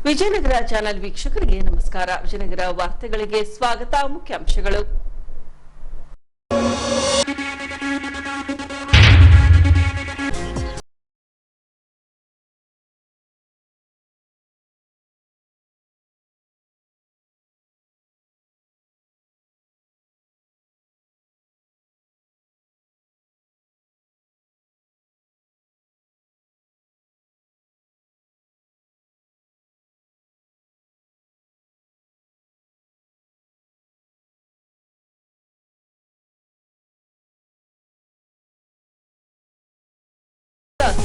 Vijayanagara channel ವೀಕ್ಷಕರಿಗೆ ನಮಸ್ಕಾರ. ವಿಜಯನಗರ ವಾರ್ತೆಗಳಿಗೆ ಸ್ವಾಗತ. ಮುಖ್ಯಾಂಶಗಳು.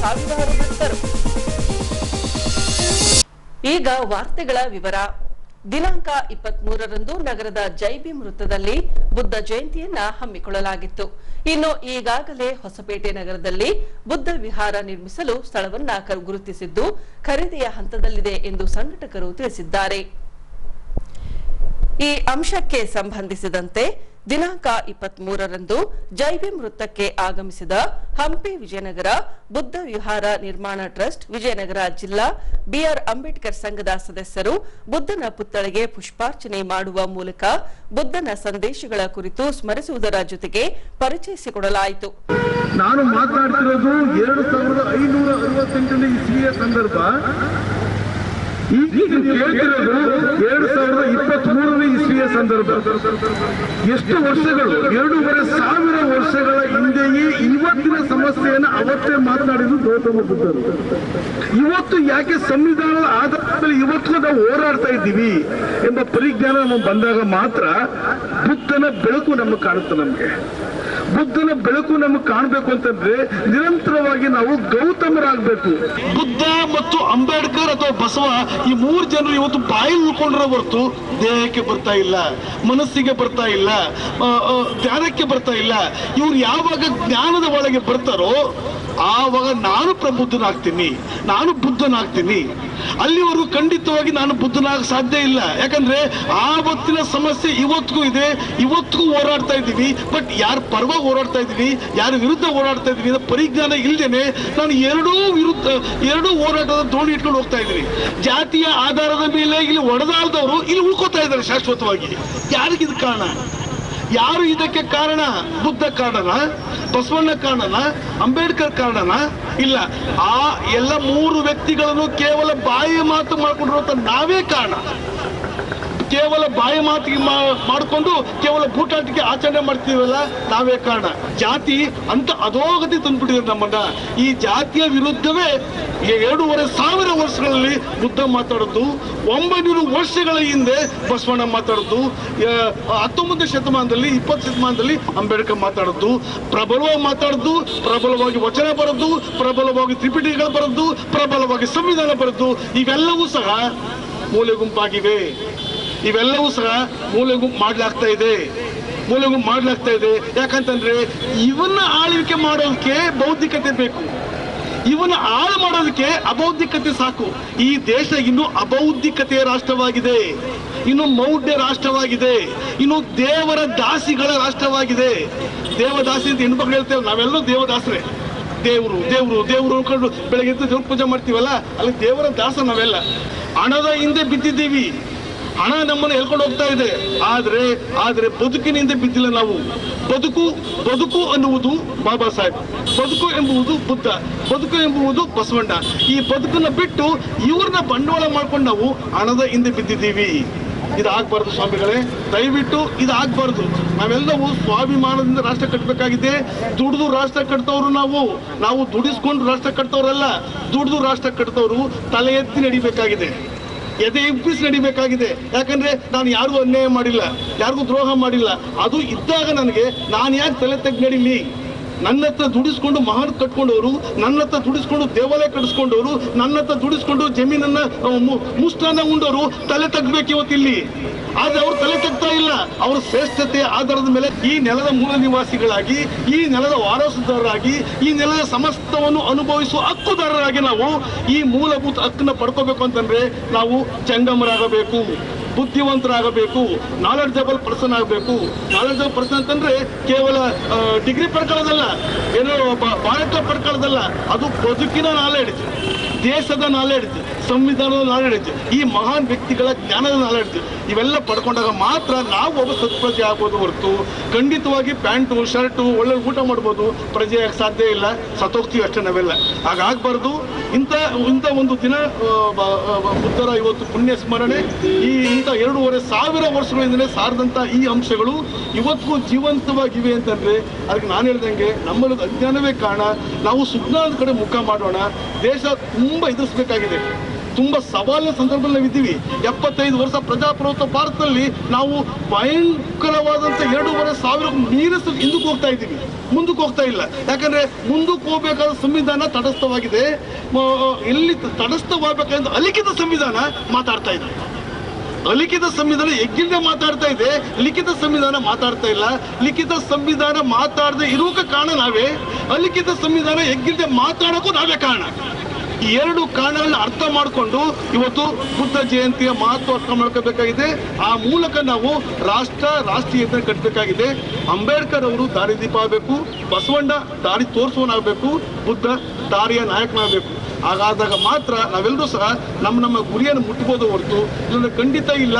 ಸಾವಿರಾರು ಭಕ್ತರು. ಈಗ ವಾರ್ತೆಗಳ ವಿವರ. ದಿನಾಂಕ 23ರಂದು ನಗರದ ಜೈಭೀಮ್ ವೃತ್ತದಲ್ಲಿ ಬುದ್ಧ ಜಯಂತಿಯನ್ನ ಹಮ್ಮಿಕೊಳ್ಳಲಾಗಿತ್ತು. ಇನ್ನು ಈಗಾಗಲೇ ಹೊಸಪೇಟೆ ನಗರದಲ್ಲಿ ಬುದ್ಧ ವಿಹಾರ ನಿರ್ಮಿಸಲು ಸ್ಥಳವನ್ನ ಗುರುತಿಸಿದ್ದು ಖರೀದಿಯ ಹಂತದಲ್ಲಿದೆ ಎಂದು ಸಂಘಟಕರು ತಿಳಿಸಿದ್ದಾರೆ. ಈ ಅಂಶಕ್ಕೆ ಸಂಬಂಧಿಸಿದಂತೆ ದಿನಾಂಕ 23ರಂದು ಜೈಭೀಮ್ ವೃತ್ತಕ್ಕೆ ಆಗಮಿಸಿದ ಹಂಪಿ ವಿಜಯನಗರ ಬುದ್ಧ ವಿಹಾರ ನಿರ್ಮಾಣ ಟ್ರಸ್ಟ್ ವಿಜಯನಗರ ಜಿಲ್ಲಾ ಬಿಆರ್ ಅಂಬೇಡ್ಕರ್ ಸಂಘದ ಸದಸ್ಯರು ಬುದ್ಧನ ಪುತ್ಥಳಿಗೆ ಪುಷ್ಪಾರ್ಚನೆ ಮಾಡುವ ಮೂಲಕ ಬುದ್ಧನ ಸಂದೇಶಗಳ ಕುರಿತು ಸ್ಮರಿಸುವುದರ ಜೊತೆಗೆ ಪರಿಚಯಿಸಿಕೊಡಲಾಯಿತು. ನಾನು ಮಾತನಾಡುತ್ತಿರುವುದು 2568ನೇ ಇಸ್ವಿಯ ಸಂದರ್ಭ. ಈಗ ಕೇಳ್ತಿರೋದು 2023ನೇ ಇಸ್ವಿಯ ಸಂದರ್ಭ. ಎಷ್ಟು ವರ್ಷಗಳು, 2500 ವರ್ಷಗಳ ಹಿಂದೆಯೇ ಇವತ್ತಿನ ಸಮಸ್ಯೆಯನ್ನು ಅವತ್ತೇ ಮಾತನಾಡಿದ್ದು ಗೌತಮ ಬುದ್ಧರು. ಇವತ್ತು ಯಾಕೆ ಸಂವಿಧಾನದ ಆಧಾರದಲ್ಲಿ ಇವತ್ತು ನಾವು ಹೋರಾಡ್ತಾ ಇದ್ದೀವಿ ಎಂಬ ಪರಿಜ್ಞಾನ ನಮಗೆ ಬಂದಾಗ ಮಾತ್ರ ಬುದ್ಧನ ಬೆಳಕು ನಮಗೆ ಕಾಣುತ್ತೆ. ನಮಗೆ ಬುದ್ಧನ ಬೆಳಕು ನಮಗೆ ಕಾಣಬೇಕು ಅಂತಂದ್ರೆ ನಿರಂತರವಾಗಿ ನಾವು ಗೌತಮರಾಗಬೇಕು. ಬುದ್ಧ ಮತ್ತು ಅಂಬೇಡ್ಕರ್ ಅಥವಾ ಬಸವ ಈ 3 ಜನರು ಇವತ್ತು ಬಾಯಿ ಉಳ್ಕೊಂಡ್ರೆ ಹೊರತು ದೇಹಕ್ಕೆ ಬರ್ತಾ ಇಲ್ಲ, ಮನಸ್ಸಿಗೆ ಬರ್ತಾ ಇಲ್ಲ, ಧ್ಯಾನಕ್ಕೆ ಬರ್ತಾ ಇಲ್ಲ. ಇವ್ರು ಯಾವಾಗ ಜ್ಞಾನದ ಒಳಗೆ ಬರ್ತಾರೋ ಆವಾಗ ನಾನು ಪ್ರಬುದ್ಧನಾಗ್ತೀನಿ, ನಾನು ಬುದ್ಧನಾಗ್ತೀನಿ. ಅಲ್ಲಿವರೆಗೂ ಖಂಡಿತವಾಗಿ ನಾನು ಬುದ್ಧನಾಗ ಸಾಧ್ಯ ಇಲ್ಲ. ಯಾಕಂದ್ರೆ ಆವತ್ತಿನ ಸಮಸ್ಯೆ ಇವತ್ತಿಗೂ ಇದೆ, ಇವತ್ತಿಗೂ ಹೋರಾಡ್ತಾ ಇದ್ದೀವಿ. ಬಟ್ ಯಾರ ಪರವಾಗಿ ಹೋರಾಡ್ತಾ ಇದ್ದೀನಿ, ಯಾರ ವಿರುದ್ಧ ಹೋರಾಡ್ತಾ ಇದ್ದೀನಿ ಪರಿಜ್ಞಾನ ಇಲ್ದೇನೆ ನಾನು ಎರಡೂ ಹೋರಾಟದ ದೋಣಿ ಇಟ್ಕೊಂಡು ಹೋಗ್ತಾ ಇದ್ದೀನಿ. ಜಾತಿಯ ಆಧಾರದ ಮೇಲೆ ಇಲ್ಲಿ ಒಡೆದಾಳದವರು ಇಲ್ಲಿ ಉಳ್ಕೋತಾ ಇದ್ದಾರೆ ಶಾಶ್ವತವಾಗಿ. ಯಾರಿಗಿದ್ ಕಾರಣ? ಯಾರು ಇದಕ್ಕೆ ಕಾರಣ? ಬುದ್ಧ ಕಾರಣನ, ಬಸವಣ್ಣ ಕಾರಣನ, ಅಂಬೇಡ್ಕರ್ ಕಾರಣನ? ಇಲ್ಲ, ಆ ಎಲ್ಲ 3 ವ್ಯಕ್ತಿಗಳನ್ನು ಕೇವಲ ಬಾಯಿ ಮಾತು ಮಾಡಿಕೊಂಡಿರುವಂತ ನಾವೇ ಕಾರಣ. ಕೇವಲ ಬಾಯಿ ಮಾತಿಗೆ ಮಾಡಿಕೊಂಡು ಕೇವಲ ಬೂಟಾಟಿಕೆ ಆಚರಣೆ ಮಾಡ್ತೀವಲ್ಲ, ನಾವೇ ಕಾರಣ. ಜಾತಿ ಅಂತ ಅಧೋಗತಿ ತಂದ್ಬಿಟ್ಟಿದೆ ನಮ್ಮನ್ನ. ಈ ಜಾತಿಯ ವಿರುದ್ಧವೇ 2500 ವರ್ಷಗಳಲ್ಲಿ ಬುದ್ಧ ಮಾತಾಡೋದು, 900 ವರ್ಷಗಳ ಹಿಂದೆ ಬಸವಣ್ಣ ಮಾತಾಡೋದು, 19ನೇ ಶತಮಾನದಲ್ಲಿ 20ನೇ ಶತಮಾನದಲ್ಲಿ ಅಂಬೇಡ್ಕರ್ ಮಾತಾಡೋದು, ಪ್ರಬಲವಾಗಿ ಮಾತಾಡೋದು, ಪ್ರಬಲವಾಗಿ ವಚನ ಬರೋದು, ಪ್ರಬಲವಾಗಿ ತ್ರಿಪಿಟಕಗಳು ಬರೋದು, ಪ್ರಬಲವಾಗಿ ಸಂವಿಧಾನ ಬರೋದು, ಇವೆಲ್ಲವೂ ಸಹ ಮೂಲೆ ಗುಂಪಾಗಿವೆ. ಇವೆಲ್ಲವೂ ಸಹ ಮೂಲೆ ಗುಂಪು ಮಾಡಲಾಗ್ತಾ ಇದೆ. ಯಾಕಂತಂದ್ರೆ ಇವನ್ನ ಆಳ್ವಿಕೆ ಮಾಡೋದಕ್ಕೆ ಬೌದ್ಧಿಕತೆ ಬೇಕು, ಇವನ್ನ ಹಾಳು ಮಾಡೋದಕ್ಕೆ ಅಬೌದ್ಧಿಕತೆ ಸಾಕು. ಈ ದೇಶ ಇನ್ನು ಅಬೌದ್ಧಿಕತೆಯ ರಾಷ್ಟ್ರವಾಗಿದೆ, ಇನ್ನು ಮೌಢ್ಯ ರಾಷ್ಟ್ರವಾಗಿದೆ, ಇನ್ನು ದೇವರ ದಾಸಿಗಳ ರಾಷ್ಟ್ರವಾಗಿದೆ. ದೇವದಾಸಿ ಅಂತ ಹೆಣ್ಮಕ್ಳು ಹೇಳ್ತೇವೆ, ನಾವೆಲ್ಲರೂ ದೇವದಾಸರೇ. ದೇವರು ದೇವರು ದೇವರು ಅನ್ಕೊಂಡು ಬೆಳಗ್ಗೆ ಎದ್ದು ದೇವ್ರ ಪೂಜೆ ಮಾಡ್ತೀವಲ್ಲ, ಅಲ್ಲಿ ದೇವರ ದಾಸ ನಾವೆಲ್ಲ. ಹಣದ ಹಿಂದೆ ಬಿದ್ದಿದ್ದೀವಿ, ಹಣ ನಮ್ಮನ್ನು ಹೇಳ್ಕೊಂಡು ಹೋಗ್ತಾ ಇದೆ. ಆದ್ರೆ ಬದುಕಿನಿಂದ ಬಿದ್ದಿಲ್ಲ ನಾವು. ಬದುಕು ಅನ್ನುವುದು ಬಾಬಾ ಸಾಹೇಬ್, ಬದುಕು ಎಂಬುವುದು ಬುದ್ಧ, ಬದುಕು ಎಂಬುವುದು ಬಸವಣ್ಣ. ಈ ಬದುಕನ್ನ ಬಿಟ್ಟು ಇವ್ರನ್ನ ಬಂಡವಾಳ ಮಾಡ್ಕೊಂಡು ನಾವು ಹಣದ ಹಿಂದೆ ಬಿದ್ದಿದ್ದೀವಿ. ಇದಾಗಬಾರ್ದು ಸ್ವಾಮಿಗಳೇ, ದಯವಿಟ್ಟು ಇದಾಗಬಾರ್ದು. ನಾವೆಲ್ಲವೂ ಸ್ವಾಭಿಮಾನದಿಂದ ರಾಷ್ಟ್ರ ಕಟ್ಟಬೇಕಾಗಿದೆ. ದುಡಿದು ರಾಷ್ಟ್ರ ಕಟ್ತವ್ರು ನಾವು ದುಡಿಸ್ಕೊಂಡು ರಾಷ್ಟ್ರ ಕಟ್ತವ್ರಲ್ಲ. ದುಡಿದು ರಾಷ್ಟ್ರ ಕಟ್ತವ್ರು ತಲೆ ಎತ್ತಿ ನಡಿಬೇಕಾಗಿದೆ, ಎದೆ ಇಬ್ಬಿಸಿ ನಡಿಬೇಕಾಗಿದೆ. ಯಾಕಂದ್ರೆ ನಾನು ಯಾರಿಗೂ ಅನ್ಯಾಯ ಮಾಡಿಲ್ಲ, ಯಾರಿಗೂ ದ್ರೋಹ ಮಾಡಿಲ್ಲ. ಅದು ಇದ್ದಾಗ ನನಗೆ ನಾನು ಯಾಕೆ ತಲೆ ತೆಗ್ದು ನಡೀಲಿ? ನನ್ನ ಹತ್ರ ದುಡಿಸ್ಕೊಂಡು ಮಹಾನ್ ಕಟ್ಕೊಂಡವರು, ನನ್ನ ಹತ್ರ ದುಡಿಸ್ಕೊಂಡು ದೇವಾಲಯ ಕಟ್ಟಿಸ್ಕೊಂಡವರು, ನನ್ನ ಹತ್ರ ದುಡಿಸ್ಕೊಂಡು ಜಮೀನನ್ನ ಮುಷ್ಟಾನ ಉಂಡವರು ತಲೆ ತಗ್ಬೇಕು ಇವತ್ತಿಲ್ಲಿ. ಆದ್ರೆ ಅವ್ರು ತಲೆ ತಗ್ತಾ ಇಲ್ಲ. ಅವರ ಶ್ರೇಷ್ಠತೆಯ ಆಧಾರದ ಮೇಲೆ ಈ ನೆಲದ ಮೂಲ ನಿವಾಸಿಗಳಾಗಿ, ಈ ನೆಲದ ವಾರಸುದಾರರಾಗಿ, ಈ ನೆಲದ ಸಮಸ್ತವನ್ನು ಅನುಭವಿಸುವ ಹಕ್ಕುದಾರರಾಗಿ ನಾವು ಈ ಮೂಲಭೂತ ಹಕ್ಕನ್ನ ಪಡ್ಕೋಬೇಕು ಅಂತಂದ್ರೆ ನಾವು ಜಂಗಮರಾಗಬೇಕು. ಬುದ್ಧಿವಂತರಾಗಬೇಕು, ನಾಲೆಡ್ಜಬಲ್ ಪರ್ಸನ್ ಆಗಬೇಕು. ನಾಲೆಡ್ಜಬಲ್ ಪರ್ಸನ್ ಅಂತಂದ್ರೆ ಕೇವಲ ಡಿಗ್ರಿ ಪಡ್ಕೊಳ್ಳೋದಲ್ಲ, ಏನೋ ಬಾಳೆತ ಪಡ್ಕೊಳ್ಳೋದಲ್ಲ, ಅದು ಬದುಕಿನ ನಾಲೆಡ್ಜ್, ದೇಶದ ನಾಲೆಡ್ಜ್, ಸಂವಿಧಾನದ ನಾಲೆಡ್ಜ್, ಈ ಮಹಾನ್ ವ್ಯಕ್ತಿಗಳ ಜ್ಞಾನದ ನಾಲೆಡ್ಜ್, ಇವೆಲ್ಲ ಪಡ್ಕೊಂಡಾಗ ಮಾತ್ರ ನಾವು ಒಬ್ಬ ಸತ್ಪ್ರಜೆ ಆಗ್ಬೋದು ಹೊರತು ಖಂಡಿತವಾಗಿ ಪ್ಯಾಂಟು ಶರ್ಟು ಒಳ್ಳೆ ಊಟ ಮಾಡ್ಬೋದು, ಪ್ರಜೆ ಆಗಕ್ಕೆ ಸಾಧ್ಯ ಇಲ್ಲ, ಸತ್ತೋಗ್ತೀವಿ ಅಷ್ಟೇ ನಾವೆಲ್ಲ. ಹಾಗಾಗಬಾರ್ದು. ಇಂಥ ಒಂದು ದಿನ ಬುದ್ಧರ ಇವತ್ತು ಪುಣ್ಯ ಸ್ಮರಣೆ, ಇಂಥ 2,500 ವರ್ಷಗಳಿಂದಲೇ ಸಾರದಂಥ ಈ ಅಂಶಗಳು ಇವತ್ತಿಗೂ ಜೀವಂತವಾಗಿವೆ ಅಂತಂದ್ರೆ ಅದಕ್ಕೆ ನಾನು ಹೇಳ್ದಂಗೆ ನಮ್ಮಲ್ಲಿ ಅಜ್ಞಾನವೇ ಕಾರಣ. ನಾವು ಸುಜ್ಞಾನದ ಕಡೆ ಮುಖ ಮಾಡೋಣ. ದೇಶ ತುಂಬ ಎದುರಿಸಬೇಕಾಗಿದೆ, ತುಂಬ ಸವಾಲಿನ ಸಂದರ್ಭದಲ್ಲಿ ನಾವಿದ್ದೀವಿ. 75 ವರ್ಷ ಪ್ರಜಾಪ್ರಭುತ್ವ ಭಾರತದಲ್ಲಿ ನಾವು ಭಯಂಕರವಾದಂಥ 2,500 ಮೀರಿಸಿ ಹಿಂದಕ್ಕೆ ಹೋಗ್ತಾ ಇದ್ದೀವಿ, ಮುಂದಕ್ಕೆ ಹೋಗ್ತಾ ಇಲ್ಲ. ಯಾಕಂದ್ರೆ ಮುಂದಕ್ಕೆ ಹೋಗ್ಬೇಕಾದ ಸಂವಿಧಾನ ತಟಸ್ಥವಾಗಿದೆ. ಎಲ್ಲಿ ತಟಸ್ಥವಾಗಬೇಕಂದ್ರೆ ಅಲಿಖಿತ ಸಂವಿಧಾನ ಮಾತಾಡ್ತಾ ಇದೆ. ಅಲಿಖಿತ ಸಂವಿಧಾನ ಎಗ್ಗಿಲ್ದೆ ಮಾತಾಡ್ತಾ ಇದೆ, ಲಿಖಿತ ಸಂವಿಧಾನ ಮಾತಾಡ್ತಾ ಇಲ್ಲ. ಲಿಖಿತ ಸಂವಿಧಾನ ಮಾತಾಡದೆ ಇರೋಕೆ ಕಾರಣ ನಾವೇ, ಅಲಿಖಿತ ಸಂವಿಧಾನ ಎಗ್ಗಿಲ್ದೆ ಮಾತಾಡೋಕ್ಕೂ ನಾವೇ ಕಾರಣ. ಈ 2 ಕಾರಣಗಳನ್ನ ಅರ್ಥ ಮಾಡಿಕೊಂಡು ಇವತ್ತು ಬುದ್ಧ ಜಯಂತಿಯ ಮಹತ್ವ ಅರ್ಥ ಮಾಡ್ಕೋಬೇಕಾಗಿದೆ. ಆ ಮೂಲಕ ನಾವು ರಾಷ್ಟ್ರೀಯತೆ ಕಟ್ಟಬೇಕಾಗಿದೆ. ಅಂಬೇಡ್ಕರ್ ಅವರು ದಾರಿದೀಪ ಆಗಬೇಕು, ಬಸವಣ್ಣ ದಾರಿ ತೋರಿಸುವನಾಗಬೇಕು, ಬುದ್ಧ ದಾರಿಯ ನಾಯಕನಾಗಬೇಕು. ಹಾಗಾದಾಗ ಮಾತ್ರ ನಾವೆಲ್ಲರೂ ಸಹ ನಮ್ಮ ಗುರಿಯನ್ನು ಮುಟ್ಟಬಹುದು ಹೊರತು ಇದನ್ನು ಖಂಡಿತ ಇಲ್ಲ.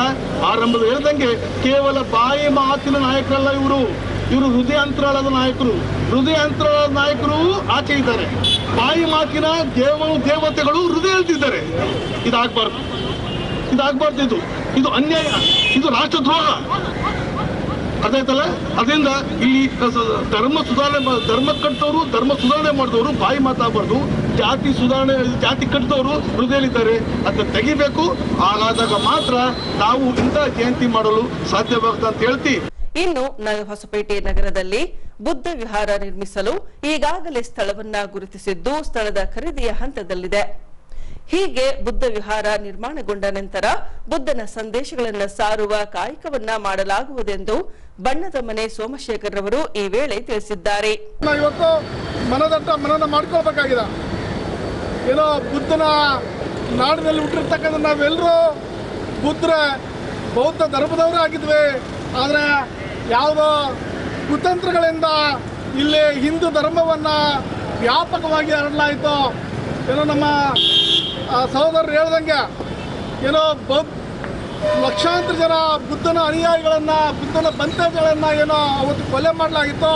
ಆರಂಭದಲ್ಲಿ ಹೇಳ್ದಂಗೆ ಕೇವಲ ಬಾಯಿ ಮಾತಿನ ನಾಯಕರಲ್ಲ ಇವರು ಹೃದಯಾಂತರಾಳದ ನಾಯಕರು. ಹೃದಯಾಂತರಾಳದ ನಾಯಕರು ಆಚೆ ಇದ್ದಾರೆ, ಬಾಯಿ ಮಾತಿನ ದೇವತೆಗಳು ಹೃದಯ ಹೇಳ್ತಿದ್ದಾರೆ. ಇದಾಗಬಾರ್ದು. ಇದು ಅನ್ಯಾಯ, ಇದು ರಾಷ್ಟ್ರದ್ರೋಹ. ಅರ್ಥ ಆಯ್ತಲ್ಲ? ಅದರಿಂದ ಇಲ್ಲಿ ಧರ್ಮ ಕಟ್ಟದವರು, ಧರ್ಮ ಸುಧಾರಣೆ ಮಾಡಿದವರು ಬಾಯಿ ಮಾತಾಗಬಾರ್ದು. ಜಾತಿ ಕಟ್ಟಿದವರು ಹೃದಯಲಿದ್ದಾರೆ, ಅದನ್ನ ತೆಗಿಬೇಕು. ಹಾಗಾದಾಗ ಮಾತ್ರ ನಾವು ಇಂಥ ಜಯಂತಿ ಮಾಡಲು ಸಾಧ್ಯವಾಗುತ್ತೆ ಅಂತ ಹೇಳ್ತಿ. ಇನ್ನು ಹೊಸಪೇಟೆ ನಗರದಲ್ಲಿ ಬುದ್ಧ ವಿಹಾರ ನಿರ್ಮಿಸಲು ಈಗಾಗಲೇ ಸ್ಥಳವನ್ನ ಗುರುತಿಸಿದ್ದು ಸ್ಥಳದ ಖರೀದಿಯ ಹಂತದಲ್ಲಿದೆ. ಹೀಗೆ ಬುದ್ಧ ವಿಹಾರ ನಿರ್ಮಾಣಗೊಂಡ ನಂತರ ಬುದ್ಧನ ಸಂದೇಶಗಳನ್ನು ಸಾರುವ ಕಾಯಕವನ್ನ ಮಾಡಲಾಗುವುದೆಂದು ಬಣ್ಣದ ಮನೆ ಸೋಮಶೇಖರ್ ಅವರು ಈ ವೇಳೆ ತಿಳಿಸಿದ್ದಾರೆ. ಇವತ್ತು ಮನನ ಮಾಡ್ಕೊಳ್ಬೇಕಾಗಿದೆ. ಏನೋ ಬುದ್ಧನ ನಾಡಿನಲ್ಲಿ ಹುಟ್ಟಿರ್ತಕ್ಕಂಥ ನಾವೆಲ್ಲರೂ ಬೌದ್ಧ ಧರ್ಮದವರೇ ಆಗಿದ್ವಿ. ಆದರೆ ಯಾವುದೋ ಕುತಂತ್ರಗಳಿಂದ ಇಲ್ಲಿ ಹಿಂದೂ ಧರ್ಮವನ್ನು ವ್ಯಾಪಕವಾಗಿ ಹರಡಲಾಯಿತು. ಏನೋ ನಮ್ಮ ಸಹೋದರರು ಹೇಳ್ದಂಗೆ ಏನೋ ಲಕ್ಷಾಂತರ ಜನ ಬುದ್ಧನ ಅನುಯಾಯಿಗಳನ್ನು, ಬುದ್ಧನ ಬಂತೇಜ್ಗಳನ್ನು ಏನೋ ಅವತ್ತು ಕೊಲೆ ಮಾಡಲಾಗಿತ್ತು.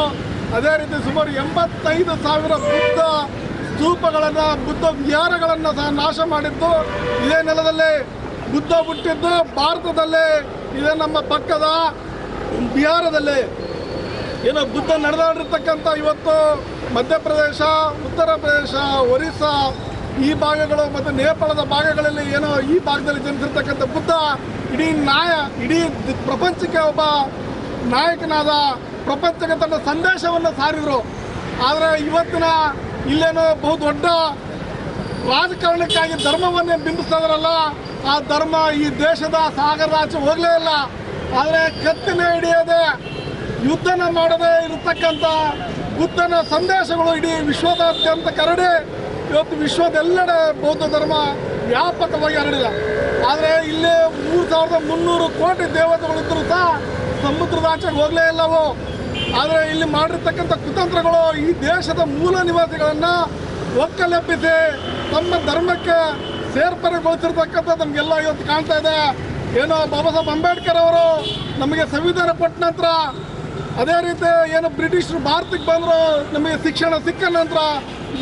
ಅದೇ ರೀತಿ ಸುಮಾರು 85,000 ಬುದ್ಧ ಸ್ತೂಪಗಳನ್ನು, ಬುದ್ಧ ವಿಹಾರಗಳನ್ನು ಸಹ ನಾಶ ಮಾಡಿದ್ದು ಇದೇ ನೆಲದಲ್ಲಿ. ಬುದ್ಧ ಹುಟ್ಟಿದ್ದು ಭಾರತದಲ್ಲಿ, ಇದೇ ನಮ್ಮ ಪಕ್ಕದ ಬಿಹಾರದಲ್ಲಿ. ಏನೋ ಬುದ್ಧ ನಡೆದಾಡಿರ್ತಕ್ಕಂಥ ಇವತ್ತು ಮಧ್ಯಪ್ರದೇಶ, ಉತ್ತರ ಪ್ರದೇಶ, ಒರಿಸ್ಸಾ ಈ ಭಾಗಗಳು ಮತ್ತು ನೇಪಾಳದ ಭಾಗಗಳಲ್ಲಿ ಏನೋ ಈ ಭಾಗದಲ್ಲಿ ಜನಿಸಿರ್ತಕ್ಕಂಥ ಬುದ್ಧ ಇಡೀ ಪ್ರಪಂಚಕ್ಕೆ ಒಬ್ಬ ನಾಯಕನಾದ, ಪ್ರಪಂಚಕ್ಕೆ ತನ್ನ ಸಂದೇಶವನ್ನು ಸಾರಿದರು. ಆದರೆ ಇವತ್ತಿನ ಇಲ್ಲೇನೋ ಬಹುದೊಡ್ಡ ರಾಜಕಾರಣಕ್ಕಾಗಿ ಧರ್ಮವನ್ನೇ ಬಿಂಬಿಸ್ತಾ ಇದಾರಲ್ಲ, ಆ ಧರ್ಮ ಈ ದೇಶದ ಸಾಗರಾಚೆ ಹೋಗಲೇ ಇಲ್ಲ. ಆದರೆ ಕತ್ತಿನ ಹಿಡಿಯದೆ ಯುದ್ಧನ ಮಾಡದೆ ಇರತಕ್ಕಂಥ ಬುದ್ಧನ ಸಂದೇಶಗಳು ಇಡೀ ವಿಶ್ವದಾದ್ಯಂತ ಹರಡಿ ಇವತ್ತು ವಿಶ್ವದೆಲ್ಲೆಡೆ ಬೌದ್ಧ ಧರ್ಮ ವ್ಯಾಪಕವಾಗಿ ಹರಡಿದೆ. ಆದರೆ ಇಲ್ಲಿ 3,300 ಕೋಟಿ ದೇವತೆಗಳಿದ್ದರೂ ಸಹ ಸಮುದ್ರದಾಚೆಗೆ ಹೋಗಲೇ ಇಲ್ಲವು. ಆದರೆ ಇಲ್ಲಿ ಮಾಡಿರ್ತಕ್ಕಂಥ ಕುತಂತ್ರಗಳು ಈ ದೇಶದ ಮೂಲ ನಿವಾಸಿಗಳನ್ನು ಒಕ್ಕಲೆಬ್ಬಿಸಿ ತಮ್ಮ ಧರ್ಮಕ್ಕೆ ಸೇರ್ಪಡೆಗೊಳಿಸಿರ್ತಕ್ಕಂಥದ್ದು ನಮಗೆಲ್ಲ ಇವತ್ತು ಕಾಣ್ತಾ ಇದೆ. ಏನೋ ಬಾಬಾ ಸಾಹೇಬ್ ಅಂಬೇಡ್ಕರ್ ಅವರು ನಮಗೆ ಸಂವಿಧಾನ ಕೊಟ್ಟ ನಂತರ, ಅದೇ ರೀತಿ ಏನು ಬ್ರಿಟಿಷರು ಭಾರತಕ್ಕೆ ಬಂದರು, ನಮಗೆ ಶಿಕ್ಷಣ ಸಿಕ್ಕ ನಂತರ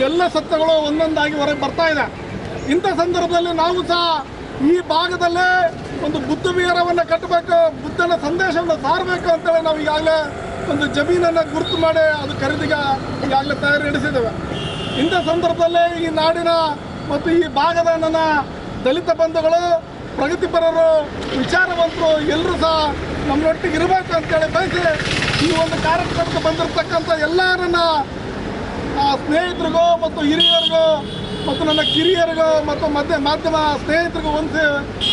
ಎಲ್ಲ ಸತ್ಯಗಳು ಒಂದೊಂದಾಗಿ ಹೊರಗೆ ಬರ್ತಾ ಇದೆ. ಇಂಥ ಸಂದರ್ಭದಲ್ಲಿ ನಾವು ಸಹ ಈ ಭಾಗದಲ್ಲೇ ಒಂದು ಬುದ್ಧ ವಿಹಾರವನ್ನು ಕಟ್ಟಬೇಕು, ಬುದ್ಧನ ಸಂದೇಶವನ್ನು ಸಾರಬೇಕು ಅಂತೇಳಿ ನಾವು ಈಗಾಗಲೇ ಒಂದು ಜಮೀನನ್ನು ಗುರುತು ಮಾಡಿ ಅದು ಖರೀದಿಗೆ ಈಗಾಗಲೇ ತಯಾರಿ ನಡೆಸಿದ್ದೇವೆ. ಇಂಥ ಸಂದರ್ಭದಲ್ಲೇ ಈ ನಾಡಿನ ಮತ್ತು ಈ ಭಾಗದ ನನ್ನ ದಲಿತ ಬಂಧುಗಳು, ಪ್ರಗತಿಪರರು, ವಿಚಾರವಂತರು ಎಲ್ಲರೂ ಸಹ ನಮ್ಮೊಟ್ಟಿಗೆ ಇರಬೇಕು ಅಂತೇಳಿ ಬಯಸಿ ಈ ಒಂದು ಕಾರ್ಯಕ್ರಮಕ್ಕೆ ಬಂದಿರತಕ್ಕಂಥ ಎಲ್ಲ ನನ್ನ ಸ್ನೇಹಿತರಿಗೂ ಮತ್ತು ಹಿರಿಯರಿಗೂ ಮತ್ತು ನನ್ನ ಕಿರಿಯರಿಗೂ ಮತ್ತು ಮಾಧ್ಯಮ ಸ್ನೇಹಿತರಿಗೂ ಹೊಂದಿ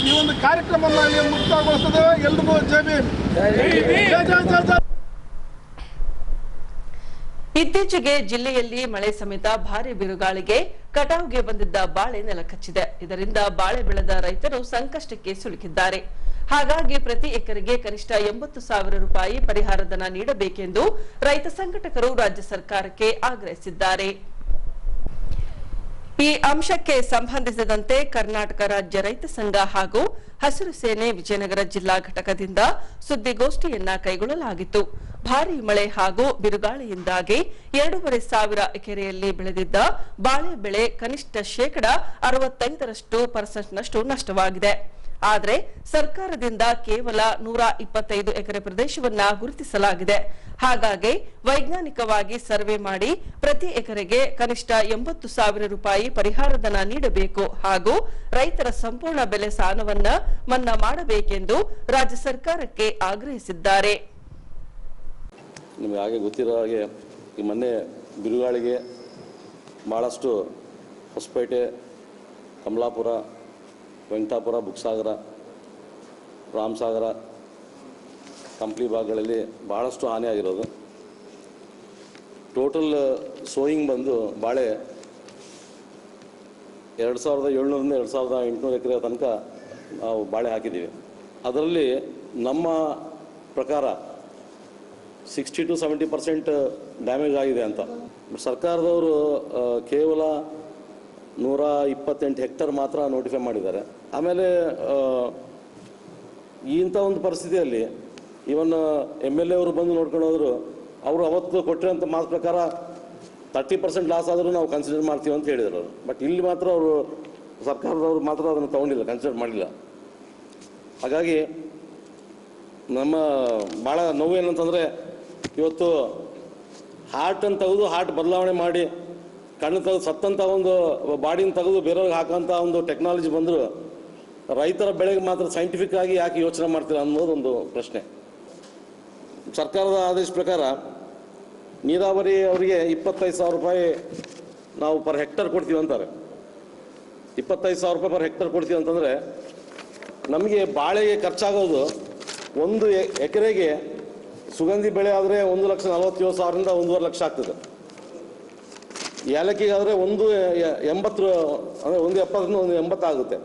ಈ ಒಂದು ಕಾರ್ಯಕ್ರಮವನ್ನು ಇಲ್ಲಿ ಮುಕ್ತಾಯಗೊಳಿಸಿದ್ದೇವೆ. ಎಲ್ರಿಗೂ ಜೈ ಭೀಮ್. ಇತ್ತೀಚೆಗೆ ಜಿಲ್ಲೆಯಲ್ಲಿ ಮಳೆ ಸಮೇತ ಭಾರಿ ಬಿರುಗಾಳಿಗೆ ಕಟಾವ್ಗೆ ಬಂದಿದ್ದ ಬಾಳೆ ನೆಲಕಚ್ಚಿದೆ. ಇದರಿಂದ ಬಾಳೆ ಬೆಳೆದ ರೈತರು ಸಂಕಷ್ಟಕ್ಕೆ ಸಿಲುಕಿದ್ದಾರೆ. ಹಾಗಾಗಿ ಪ್ರತಿ ಎಕರೆಗೆ ಕನಿಷ್ಠ 80,000 ರೂಪಾಯಿ ಪರಿಹಾರಧನ ನೀಡಬೇಕೆಂದು ರೈತ ಸಂಘಟಕರು ರಾಜ್ಯ ಸರ್ಕಾರಕ್ಕೆ ಆಗ್ರಹಿಸಿದ್ದಾರೆ. ಈ ಅಂಶಕ್ಕೆ ಸಂಬಂಧಿಸಿದಂತೆ ಕರ್ನಾಟಕ ರಾಜ್ಯ ರೈತ ಸಂಘ ಹಾಗೂ ಹಸಿರು ಸೇನೆ ವಿಜಯನಗರ ಜಿಲ್ಲಾ ಘಟಕದಿಂದ ಸುದ್ದಿಗೋಷ್ಠಿಯನ್ನ ಕೈಗೊಳ್ಳಲಾಗಿತ್ತು. ಭಾರೀ ಮಳೆ ಹಾಗೂ ಬಿರುಗಾಳಿಯಿಂದಾಗಿ 2,500 ಎಕರೆಯಲ್ಲಿ ಬೆಳೆದಿದ್ದ ಬಾಳೆ ಬೆಳೆ ಕನಿಷ್ಠ %65% ನಷ್ಟವಾಗಿದೆ. ಆದರೆ ಸರ್ಕಾರದಿಂದ ಕೇವಲ 125 ಎಕರೆ ಪ್ರದೇಶವನ್ನ ಗುರುತಿಸಲಾಗಿದೆ. ಹಾಗಾಗಿ ವೈಜ್ಞಾನಿಕವಾಗಿ ಸರ್ವೆ ಮಾಡಿ ಪ್ರತಿ ಎಕರೆಗೆ ಕನಿಷ್ಠ 80,000 ರೂಪಾಯಿ ಪರಿಹಾರಧನ ನೀಡಬೇಕು ಹಾಗೂ ರೈತರ ಸಂಪೂರ್ಣ ಬೆಲೆ ಸಾಲವನ್ನ ಮನ್ನಾ ಮಾಡಬೇಕೆಂದು ರಾಜ್ಯ ಸರ್ಕಾರಕ್ಕೆ ಆಗ್ರಹಿಸಿದ್ದಾರೆ. ನಿಮಗೆ ಹಾಗೆ ಗೊತ್ತಿರೋ ಹಾಗೆ ಈ ಮೊನ್ನೆ ಬಿರುಗಾಳಿಗೆ ಭಾಳಷ್ಟು ಹೊಸಪೇಟೆ, ಕಮಲಾಪುರ, ವೆಂಕಟಾಪುರ, ಬುಕ್ಸಾಗರ, ರಾಮಸಾಗರ, ಕಂಪ್ಲಿ ಭಾಗಗಳಲ್ಲಿ ಭಾಳಷ್ಟು ಹಾನಿಯಾಗಿರೋದು. ಟೋಟಲ್ ಸೋಯಿಂಗ್ ಬಂದು ಬಾಳೆ 2,700ರಿಂದ 2,800 ಎಕರೆ ತನಕ ನಾವು ಬಾಳೆ ಹಾಕಿದ್ದೀವಿ. ಅದರಲ್ಲಿ ನಮ್ಮ ಪ್ರಕಾರ 60 to 70% ಡ್ಯಾಮೇಜ್ ಆಗಿದೆ ಅಂತ. ಸರ್ಕಾರದವರು ಕೇವಲ 128 ಹೆಕ್ಟರ್ ಮಾತ್ರ ನೋಟಿಫೈ ಮಾಡಿದ್ದಾರೆ. ಆಮೇಲೆ ಇಂಥ ಒಂದು ಪರಿಸ್ಥಿತಿಯಲ್ಲಿ ಇವನ್ MLA ಅವರು ಬಂದು ನೋಡ್ಕೊಂಡು ಹೋದರು. ಅವರು ಅವತ್ತು ಕೊಟ್ಟಿರೋಂಥ ಮಾತು ಪ್ರಕಾರ 30% ಲಾಸ್ ಆದರೂ ನಾವು ಕನ್ಸಿಡರ್ ಮಾಡ್ತೀವಿ ಅಂತ ಹೇಳಿದರು. ಬಟ್ ಇಲ್ಲಿ ಮಾತ್ರ ಅವರು ಸರ್ಕಾರದವರು ಮಾತ್ರ ಅದನ್ನು ತೊಗೊಂಡಿಲ್ಲ, ಕನ್ಸಿಡರ್ ಮಾಡಿಲ್ಲ. ಹಾಗಾಗಿ ನಮ್ಮ ಭಾಳ ನೋವು ಏನಂತಂದರೆ ಇವತ್ತು ಹಾರ್ಟನ್ನು ತೆಗೆದು ಹಾರ್ಟ್ ಬದಲಾವಣೆ ಮಾಡಿ ಕಣ್ಣು ತೆಗೆದು ಸತ್ತಂಥ ಒಂದು ಬಾಡಿನ ತೆಗೆದು ಬೇರೆಯವ್ರಿಗೆ ಹಾಕೋಂಥ ಒಂದು ಟೆಕ್ನಾಲಜಿ ಬಂದರೂ ರೈತರ ಬೆಳೆಗೆ ಮಾತ್ರ ಸೈಂಟಿಫಿಕ್ ಆಗಿ ಯಾಕೆ ಯೋಚನೆ ಮಾಡ್ತೀರಾ ಅನ್ನೋದೊಂದು ಪ್ರಶ್ನೆ. ಸರ್ಕಾರದ ಆದೇಶ ಪ್ರಕಾರ ನೀರಾವರಿ ಅವರಿಗೆ 25,000 ರೂಪಾಯಿ ನಾವು ಪರ್ ಹೆಕ್ಟರ್ ಕೊಡ್ತೀವಿ ಅಂತಾರೆ. 25,000 ರೂಪಾಯಿ ಪರ್ ಹೆಕ್ಟರ್ ಕೊಡ್ತೀವಿ ಅಂತಂದರೆ ನಮಗೆ ಬಾಳೆಗೆ ಖರ್ಚಾಗೋದು ಒಂದು ಎಕರೆಗೆ ಸುಗಂಧಿ ಬೆಳೆ ಆದರೆ 1,47,000ರಿಂದ 1,50,000 ಲಕ್ಷ ಆಗ್ತದೆ. ಏಲಕ್ಕಿಗಾದರೆ 180 ಅಂದರೆ 170ರಿಂದ 180 ಆಗುತ್ತೆ.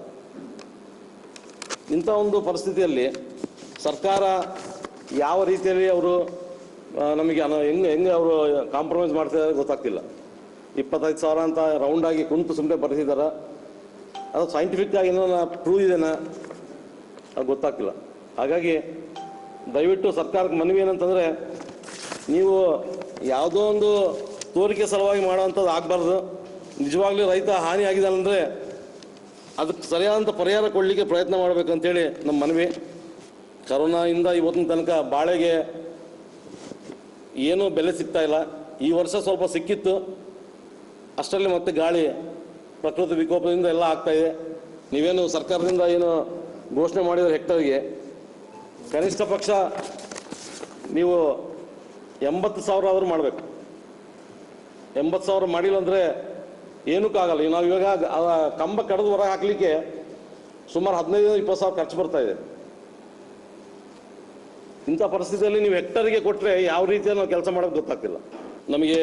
ಇಂಥ ಒಂದು ಪರಿಸ್ಥಿತಿಯಲ್ಲಿ ಸರ್ಕಾರ ಯಾವ ರೀತಿಯಲ್ಲಿ ಅವರು ನಮಗೆ ಹೆಂಗೆ ಅವರು ಕಾಂಪ್ರಮೈಸ್ ಮಾಡ್ತಿದ್ದಾರೆ ಗೊತ್ತಾಗ್ತಿಲ್ಲ. 25,000 ಅಂತ ರೌಂಡಾಗಿ ಕುಂತು ಸುಮ್ಮನೆ ಬರೆಸಿದಾರ, ಅದು ಸೈಂಟಿಫಿಕ್ ಆಗಿ ಏನೋ ಪ್ರೂವ್ ಇದೆನಾ ಅದು ಗೊತ್ತಾಗ್ತಿಲ್ಲ. ಹಾಗಾಗಿ ದಯವಿಟ್ಟು ಸರ್ಕಾರಕ್ಕೆ ಮನವಿ ಏನಂತಂದರೆ, ನೀವು ಯಾವುದೋ ಒಂದು ತೋರಿಕೆ ಸಲುವಾಗಿ ಮಾಡೋವಂಥದ್ದು ಆಗಬಾರ್ದು. ನಿಜವಾಗ್ಲೂ ರೈತ ಹಾನಿ ಆಗಿದ್ದಾನಂದರೆ ಅದಕ್ಕೆ ಸರಿಯಾದಂಥ ಪರಿಹಾರ ಕೊಡಲಿಕ್ಕೆ ಪ್ರಯತ್ನ ಮಾಡಬೇಕಂತೇಳಿ ನಮ್ಮ ಮನವಿ. ಕರೋನಾಯಿಂದ ಇವತ್ತಿನ ತನಕ ಬಾಳೆಗೆ ಏನೂ ಬೆಲೆ ಸಿಗ್ತಾ ಇಲ್ಲ. ಈ ವರ್ಷ ಸ್ವಲ್ಪ ಸಿಕ್ಕಿತ್ತು, ಅಷ್ಟರಲ್ಲಿ ಮತ್ತೆ ಗಾಳಿ ಪ್ರಕೃತಿ ವಿಕೋಪದಿಂದ ಎಲ್ಲ ಆಗ್ತಾಯಿದೆ. ನೀವೇನು ಸರ್ಕಾರದಿಂದ ಏನು ಘೋಷಣೆ ಮಾಡಿದರೆ ಹೆಕ್ಟರ್ಗೆ ಕನಿಷ್ಠ ಪಕ್ಷ ನೀವು 80,000 ಆದರೂ ಮಾಡಬೇಕು. 80,000 ಮಾಡಿಲ್ಲ ಅಂದರೆ ಏನಕ್ಕಾಗಲ್ಲ. ನಾವು ಇವಾಗ ಕಂಬ ಕಡಿದು ಹೊರಗೆ ಹಾಕಲಿಕ್ಕೆ ಸುಮಾರು 15,000-20,000 ಖರ್ಚು ಬರ್ತಾ ಇದೆ. ಇಂಥ ಪರಿಸ್ಥಿತಿಯಲ್ಲಿ ನೀವು ಹೆಕ್ಟರ್ಗೆ ಕೊಟ್ಟರೆ ಯಾವ ರೀತಿಯಲ್ಲಿ ನಾವು ಕೆಲಸ ಮಾಡೋದು ಗೊತ್ತಾಗ್ತಿಲ್ಲ. ನಮಗೆ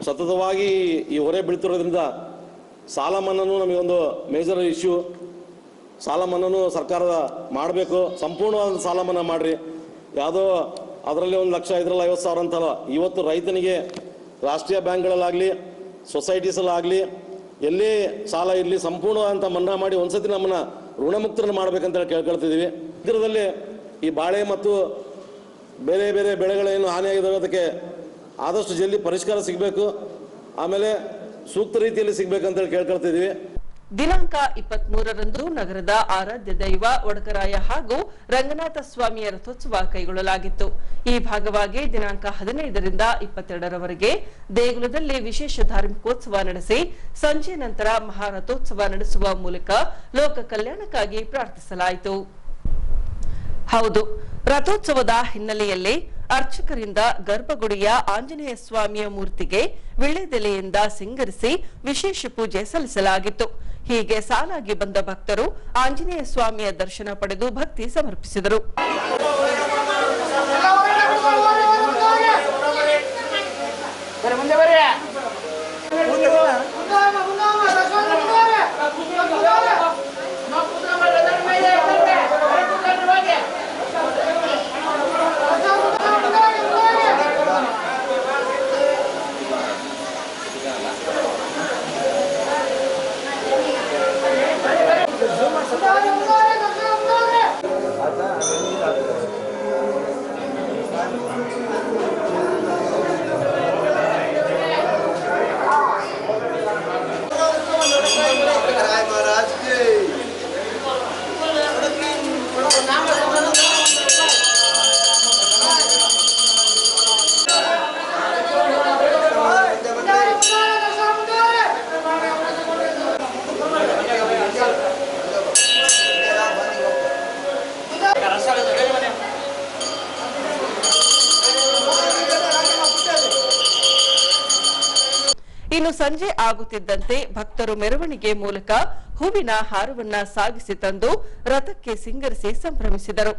ಸತತವಾಗಿ ಈ ಹೊರೆ ಬೀಳ್ತಿರೋದ್ರಿಂದ ಸಾಲ ಮನ್ನಾನು ನಮಗೊಂದು ಮೇಜರ್ ಇಶ್ಯೂ. ಸಾಲ ಮನ್ನಾನು ಸರ್ಕಾರದ ಮಾಡಬೇಕು, ಸಂಪೂರ್ಣವಾದ ಸಾಲ ಮನ್ನಾ ಮಾಡಿರಿ. ಯಾವುದೋ ಅದರಲ್ಲಿ 1 ಲಕ್ಷ, ಇದರಲ್ಲಿ 50,000 ಅಂತಲ್ಲ. ಇವತ್ತು ರೈತನಿಗೆ ರಾಷ್ಟ್ರೀಯ ಬ್ಯಾಂಕ್ಗಳಲ್ಲಾಗಲಿ ಸೊಸೈಟೀಸಲ್ಲಾಗಲಿ ಎಲ್ಲೇ ಸಾಲ ಇರಲಿ ಸಂಪೂರ್ಣವಾದಂಥ ಮನ್ನಾ ಮಾಡಿ ಒಂದ್ಸತಿ ನಮ್ಮನ್ನು ಋಣಮುಕ್ತರನ್ನು ಮಾಡಬೇಕಂತ ಕೇಳ್ಕೊಳ್ತಿದ್ದೀವಿ. ಇದರದಲ್ಲಿ ಈ ಬಾಳೆ ಮತ್ತು ಬೇರೆ ಬೇರೆ ಬೆಳೆಗಳೇನು ಹಾನಿಯಾಗಿದ್ದಾವೆ ಅದಕ್ಕೆ ಆದಷ್ಟು ಜಲ್ದಿ ಪರಿಷ್ಕಾರ ಸಿಗಬೇಕು, ಆಮೇಲೆ ಸೂಕ್ತ ರೀತಿಯಲ್ಲಿ ಸಿಗಬೇಕಂತೇಳಿ ಕೇಳ್ಕೊಳ್ತಿದ್ದೀವಿ. ದಿನಾಂಕ 23ರಂದು ನಗರದ ಆರಾಧ್ಯ ದೈವ ಒಡಕರಾಯ ಹಾಗೂ ರಂಗನಾಥ ಸ್ವಾಮಿಯ ರಥೋತ್ಸವ ಕೈಗೊಳ್ಳಲಾಗಿತ್ತು. ಈ ಭಾಗವಾಗಿ ದಿನಾಂಕ 15ರಿಂದ 22ರವರೆಗೆ ದೇಗುಲದಲ್ಲಿ ವಿಶೇಷ ಧಾರ್ಮಿಕೋತ್ಸವ ನಡೆಸಿ ಸಂಜೆ ನಂತರ ಮಹಾರಥೋತ್ಸವ ನಡೆಸುವ ಮೂಲಕ ಲೋಕ ಕಲ್ಯಾಣಕ್ಕಾಗಿ ಪ್ರಾರ್ಥಿಸಲಾಯಿತು. ಹೌದು, ರಥೋತ್ಸವದ ಹಿನ್ನೆಲೆಯಲ್ಲಿ ಅರ್ಚಕರಿಂದ ಗರ್ಭಗುಡಿಯ ಆಂಜನೇಯ ಸ್ವಾಮಿಯ ಮೂರ್ತಿಗೆ ವಿಳ್ಯದೆಲೆಯಿಂದ ಸಿಂಗರಿಸಿ ವಿಶೇಷ ಪೂಜೆ ಸಲ್ಲಿಸಲಾಗಿತ್ತು. ಹೀಗೆ ಸಾಲಾಗಿ ಬಂದ ಭಕ್ತರು ಆಂಜನೇಯ ಸ್ವಾಮಿಯ ದರ್ಶನ ಪಡೆದು ಭಕ್ತಿ ಸಮರ್ಪಿಸಿದರು. ಸಂಜೆ ಆಗುತ್ತಿದ್ದಂತೆ ಭಕ್ತರು ಮೆರವಣಿಗೆ ಮೂಲಕ ಹೂವಿನ ಹಾರವನ್ನ ಸಾಗಿಸಿ ತಂದು ರಥಕ್ಕೆ ಸಿಂಗರಿಸಿ ಸಂಭ್ರಮಿಸಿದರು.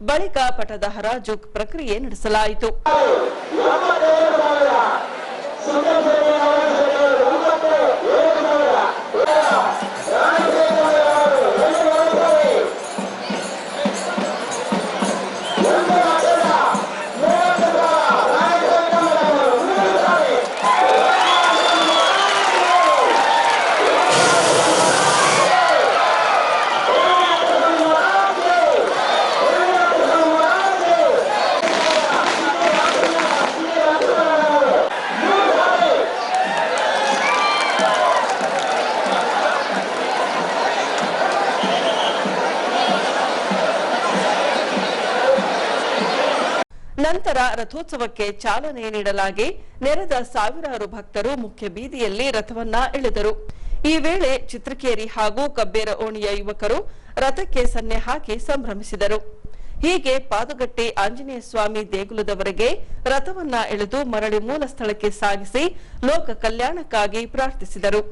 ಬಳಿಕ ಪಟದ ಹರಾಜು ಪ್ರಕ್ರಿಯೆ ನಡೆಸಲಾಯಿತು. ನಂತರ ರಥೋತ್ಸವಕ್ಕೆ ಚಾಲನೆ ನೀಡಲಾಗಿ ನೆರೆದ ಸಾವಿರಾರು ಭಕ್ತರು ಮುಖ್ಯ ಬೀದಿಯಲ್ಲಿ ರಥವನ್ನ ಎಳೆದರು. ಈ ವೇಳೆ ಚಿತ್ರಕೇರಿ ಹಾಗೂ ಕಬ್ಬೇರ ಓಣಿಯ ಯುವಕರು ರಥಕ್ಕೆ ಸನ್ನೆ ಹಾಕಿ ಸಂಭ್ರಮಿಸಿದರು. ಹೀಗೆ ಪಾದಗಟ್ಟೆ ಆಂಜನೇಯ ಸ್ವಾಮಿ ದೇಗುಲದವರೆಗೆ ರಥವನ್ನ ಎಳೆದು ಮರಳಿ ಮೂಲ ಸ್ಥಳಕ್ಕೆ ಸಾಗಿಸಿ ಲೋಕ ಕಲ್ಯಾಣಕ್ಕಾಗಿ ಪ್ರಾರ್ಥಿಸಿದರು.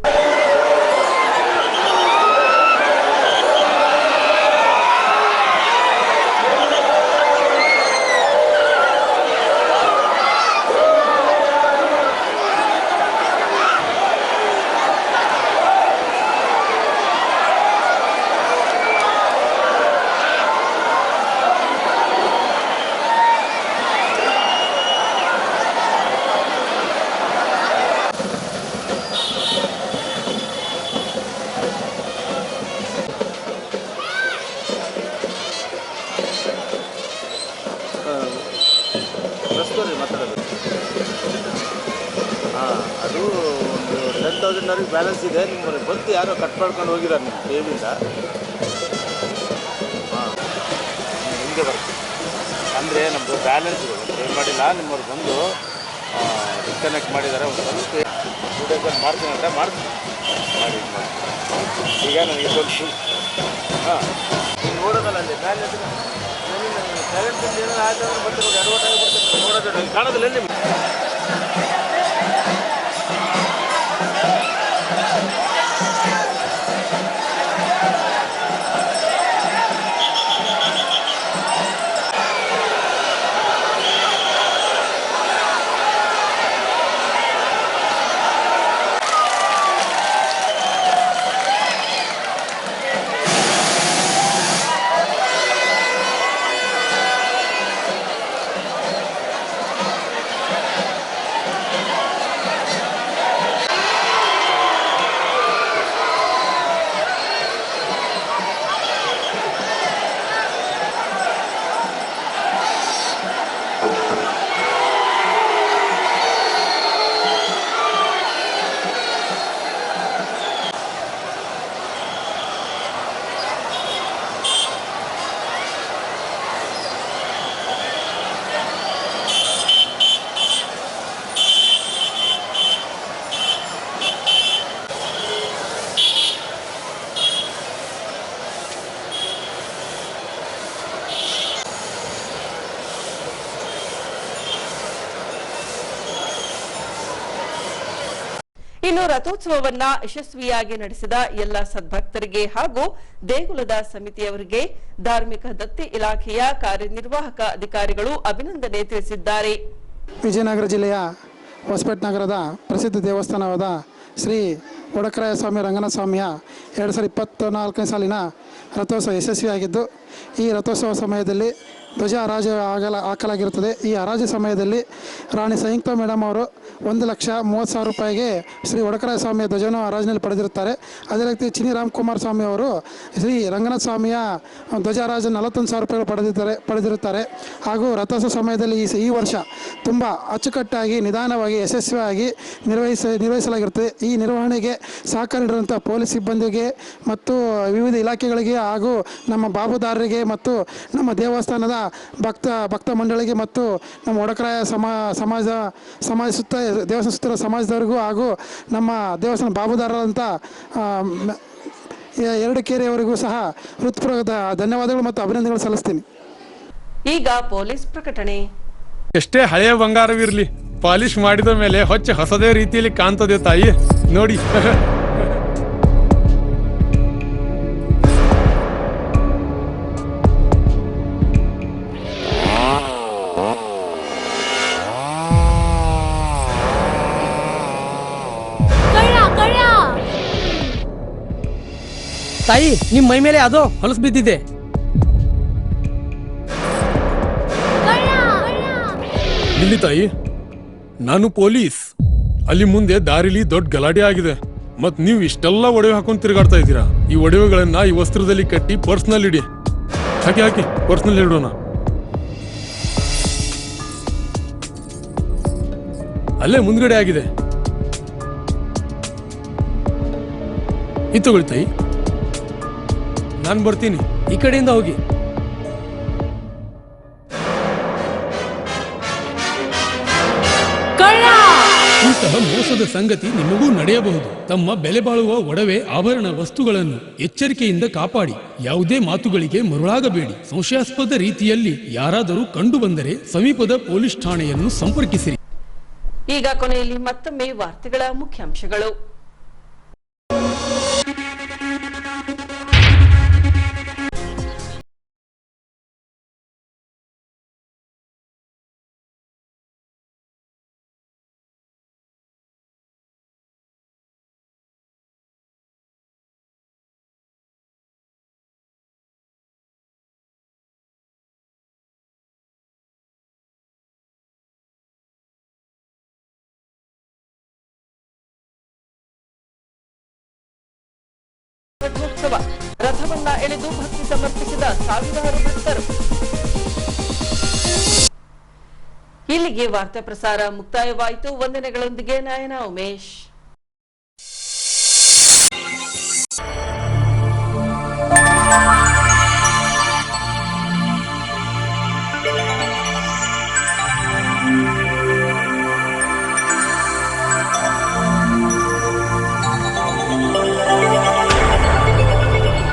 ಅದು ಒಂದು 10,000 ಬ್ಯಾಲೆನ್ಸ್ ಇದೆ. ನಿಮ್ಮಲ್ಲಿ ಬಂದು ಯಾರೋ ಕಟ್ ಮಾಡ್ಕೊಂಡು ಹೋಗಿದ್ದಾರೆ ನಿಮ್ಮ ಟೇಬಿಂದ. ಹಿಂಗೆ ಬರ್ತದೆ ಅಂದರೆ ನಮ್ಮದು ಬ್ಯಾಲೆನ್ಸ್ ಇದೆ, ಪೇ ಮಾಡಿಲ್ಲ. ನಿಮ್ಮವ್ರು ಬಂದು ಡಿಸ್ಕನೆಕ್ಟ್ ಮಾಡಿದ್ದಾರೆ. ಒಂದು ಸ್ವಲ್ಪ 2 ಡೇಸಲ್ಲಿ ಮಾಡ್ತೀನಿ ಅಂತ ಮಾಡ್ತೀನಿ ಮಾಡಿ ಈಗ ನನಗೆ ಸ್ವಲ್ಪ ನೀವು ನೋಡೋದಲ್ಲ ಅಲ್ಲಿ ಬ್ಯಾಲೆನ್ಸ್ ಕರೆಂಟ್ ಬಿಲ್ ಏನಾದ್ರು ಆಯ್ತು ಅಂದ್ರೆ ಮತ್ತೆ ಅಡ್ವರ್ಟೈಸ್ ಬರ್ತೀನಿ ನೋಡೋದು ಕಾಣೋದಿಲ್ಲ ನಿಮ್ಗೆ. ಇನ್ನು ರಥೋತ್ಸವವನ್ನ ಯಶಸ್ವಿಯಾಗಿ ನಡೆಸಿದ ಎಲ್ಲ ಸದ್ಭಕ್ತರಿಗೆ ಹಾಗೂ ದೇಗುಲದ ಸಮಿತಿಯವರಿಗೆ ಧಾರ್ಮಿಕ ದತ್ತಿ ಇಲಾಖೆಯ ಕಾರ್ಯನಿರ್ವಾಹಕ ಅಧಿಕಾರಿಗಳು ಅಭಿನಂದನೆ ತಿಳಿಸಿದ್ದಾರೆ. ವಿಜಯನಗರ ಜಿಲ್ಲೆಯ ಹೊಸಪೇಟೆ ನಗರದ ಪ್ರಸಿದ್ಧ ದೇವಸ್ಥಾನವಾದ ಶ್ರೀ ಒಡಕರಾಯ ಸ್ವಾಮಿ ರಂಗನಾಥ ಸ್ವಾಮಿಯ 2024ನೇ ಸಾಲಿನ ರಥೋತ್ಸವ ಯಶಸ್ವಿಯಾಗಿದ್ದು, ಈ ರಥೋತ್ಸವ ಸಮಯದಲ್ಲಿ ಧ್ವಜ ಹರಾಜು ಹಾಕಲಾಗಿರುತ್ತದೆ. ಈ ಹರಾಜು ಸಮಯದಲ್ಲಿ ರಾಣಿ ಸಂಯುಕ್ತ ಮೇಡಮ್ ಅವರು 1,30,000 ರೂಪಾಯಿಗೆ ಶ್ರೀ ಒಡಕರಾಯ ಸ್ವಾಮಿಯ ಧ್ವಜವನ್ನು ಹರಾಜಿನಲ್ಲಿ ಪಡೆದಿರುತ್ತಾರೆ. ಅದೇ ರೀತಿ ಚಿನಿ ರಾಮಕುಮಾರ್ ಸ್ವಾಮಿ ಅವರು ಶ್ರೀ ರಂಗನಾಥ ಸ್ವಾಮಿಯ ಧ್ವಜ ಹರಾಜು 41,000 ರೂಪಾಯಿಗಳು ಪಡೆದಿರುತ್ತಾರೆ. ಹಾಗೂ ರಥೋತ್ಸವ ಸಮಯದಲ್ಲಿ ಈ ವರ್ಷ ತುಂಬ ಅಚ್ಚುಕಟ್ಟಾಗಿ ನಿಧಾನವಾಗಿ ಯಶಸ್ವಿಯಾಗಿ ನಿರ್ವಹಿಸಲಾಗಿರುತ್ತದೆ. ಈ ನಿರ್ವಹಣೆಗೆ ಸಹಕಾರ ನೀಡಿರುವಂಥ ಪೊಲೀಸ್ ಸಿಬ್ಬಂದಿಗೆ ಮತ್ತು ವಿವಿಧ ಇಲಾಖೆಗಳಿಗೆ ಹಾಗೂ ನಮ್ಮ ಬಾಬುದಾರರಿಗೆ ಮತ್ತು ನಮ್ಮ ದೇವಸ್ಥಾನದ ಭಕ್ತ ಮಂಡಳಿಗೆ ಮತ್ತು ನಮ್ಮ ಒಡಕರಾಯ ಸಮಾಜ ಸುತ್ತ ದೇವಸ್ಥಾನ ಸುತ್ತ ಸಮಾಜದವರಿಗೂ ಹಾಗೂ ನಮ್ಮ ದೇವಸ್ಥಾನ ಬಾಬುದಾರರಂಥ 2 ಕೇರಿಯವರಿಗೂ ಸಹ ಹೃತ್ಪೂರ್ವಕ ಧನ್ಯವಾದಗಳು ಮತ್ತು ಅಭಿನಂದನೆಗಳು ಸಲ್ಲಿಸ್ತೀನಿ. ಈಗ ಪೊಲೀಸ್ ಪ್ರಕಟಣೆ. ಎಷ್ಟೇ ಹಳೆಯ ಬಂಗಾರವಿರಲಿ, ಪಾಲಿಶ್ ಮಾಡಿದ ಮೇಲೆ ಹೊಸದೇ ರೀತಿಯಲ್ಲಿ ಕಾಣ್ತದೆ ತಾಯಿ ನೋಡಿ. ತಾಯಿ, ನಿಮ್ ಮೈ ಮೇಲೆ ಅದು ಹೊಲಸು ಬಿದ್ದಿದೆ. ಇಲ್ಲಿ ತಾಯಿ, ನಾನು ಪೊಲೀಸ್. ಅಲ್ಲಿ ಮುಂದೆ ದಾರಿಲಿ ದೊಡ್ಡ ಗಲಾಟೆ ಆಗಿದೆ. ಮತ್ ನೀವು ಇಷ್ಟೆಲ್ಲ ಒಡವೆ ಹಾಕೊಂಡು ತಿರುಗಾಡ್ತಾ ಇದ್ದೀರಾ. ಈ ಒಡವೆಗಳನ್ನ ಈ ವಸ್ತ್ರದಲ್ಲಿ ಕಟ್ಟಿ ಪರ್ಸ್ನಲ್ಲಿ ಇಡಿ. ಹಾಕಿ ಪರ್ಸ್ನಲ್ಲಿ ಇಡೋಣ. ಅಲ್ಲೇ ಮುಂದ್ಗಡೆ ಆಗಿದೆ. ಇದು ತಗೊಳ್ಳಿ ತಾಯಿ, ನಾನು ಬರ್ತೀನಿ. ಈ ಕಡೆಯಿಂದ ಹೋಗಿ. ಇಂತಹ ಮೋಸದ ಸಂಗತಿ ನಿಮಗೂ ನಡೆಯಬಹುದು. ತಮ್ಮ ಬೆಲೆ ಬಾಳುವ ಒಡವೆ ಆಭರಣ ವಸ್ತುಗಳನ್ನು ಎಚ್ಚರಿಕೆಯಿಂದ ಕಾಪಾಡಿ. ಯಾವುದೇ ಮಾತುಗಳಿಗೆ ಮರುಳಾಗಬೇಡಿ. ಸಂಶಯಾಸ್ಪದ ರೀತಿಯಲ್ಲಿ ಯಾರಾದರೂ ಕಂಡು ಬಂದರೆ ಸಮೀಪದ ಪೊಲೀಸ್ ಠಾಣೆಯನ್ನು ಸಂಪರ್ಕಿಸಿರಿ. ಈಗ ಕೊನೆಯಲ್ಲಿ ಮತ್ತೊಮ್ಮೆ ವಾರ್ತೆಗಳ ಮುಖ್ಯಾಂಶಗಳು. ರಥೋತ್ಸವ ರಥವನ್ನ ಎಳೆದು ಭಕ್ತಿ ಸಮರ್ಪಿಸಿದ ಸಾವಿರಾರು ಭಕ್ತರು. ಇಲ್ಲಿಗೆ ವಾರ್ತಾ ಪ್ರಸಾರ ಮುಕ್ತಾಯವಾಯಿತು. ವಂದನೆಗಳೊಂದಿಗೆ ನಯನ ಉಮೇಶ್.